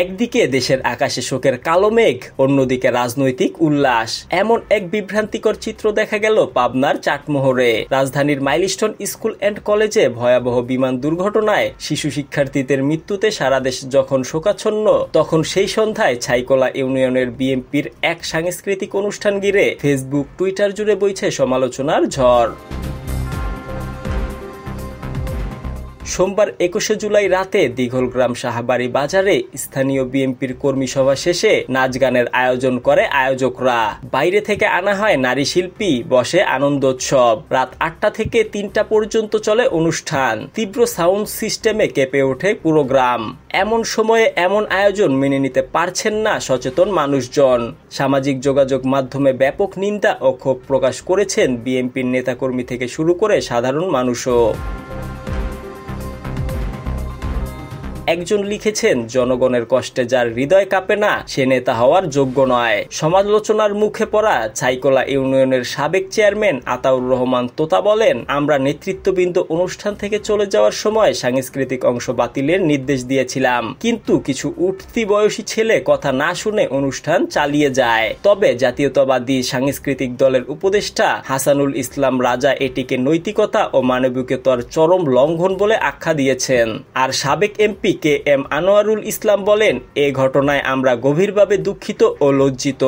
একদিকে দেশের আকাশে শোকের কালো মেঘ, অন্যদিকে রাজনৈতিক উল্লাস। এমন এক বিভ্রান্তিকর চিত্র দেখা গেল পাবনার চাটমোহরে। রাজধানীর মাইলস্টোন স্কুল অ্যান্ড কলেজে ভয়াবহ বিমান দুর্ঘটনায় শিশু শিক্ষার্থীদের মৃত্যুতে সারা দেশ যখন শোকাচ্ছন্ন, তখন সেই সন্ধ্যায় ছাইকোলা ইউনিয়নের বিএনপির এক সাংস্কৃতিক অনুষ্ঠান ঘিরে ফেসবুক, টুইটার জুড়ে বইছে সমালোচনার ঝড়। সোমবার 21 জুলাই রাতে দীঘলগ্রাম শাহবাড়ি বাজারে স্থানীয় বিএনপির কর্মী সভা শেষে নাচ গানের আয়োজন করে আয়োজকরা। বাইরে থেকে আনা হয় নারী শিল্পী, বসে আনন্দোৎসব। রাত 8টা থেকে 3টা পর্যন্ত চলে অনুষ্ঠান। তীব্র সাউন্ড সিস্টেমে কেঁপে ওঠে পুরো গ্রাম। এমন সময়ে এমন আয়োজন মেনে নিতে পারছেন না সচেতন মানুষজন। সামাজিক যোগাযোগ মাধ্যমে ব্যাপক নিন্দা ও ক্ষোভ প্রকাশ করেছেন বিএনপির নেতাকর্মী থেকে শুরু করে সাধারণ মানুষও। একজন লিখেছেন, জনগণের কষ্টে যার হৃদয় কাঁপে না, সে নেতা হওয়ার যোগ্য নয়। সমালোচনার মুখে পড়া ছাইকোলা ইউনিয়নের সাবেক চেয়ারম্যান আতাউর রহমান তোতা বলেন, আমরা নেতৃত্ববৃন্দ অনুষ্ঠান থেকে চলে যাওয়ার সময় সাংস্কৃতিক অংশ বাতিলের নির্দেশ দিয়েছিলাম, কিন্তু কিছু উঠতি বয়সী ছেলে কথা না শুনে অনুষ্ঠান চালিয়ে যায়। তবে জাতীয়তাবাদী সাংস্কৃতিক দলের উপদেষ্টা হাসানুল ইসলাম রাজা এটিকে নৈতিকতা ও মানবিকতার চরম লঙ্ঘন বলে আখ্যা দিয়েছেন। আর সাবেক এমপি KM আনোয়ারুল ইসলাম বলেন, এ ঘটনায় আমরা গভীরভাবে দুঃখিত ও লজ্জিত।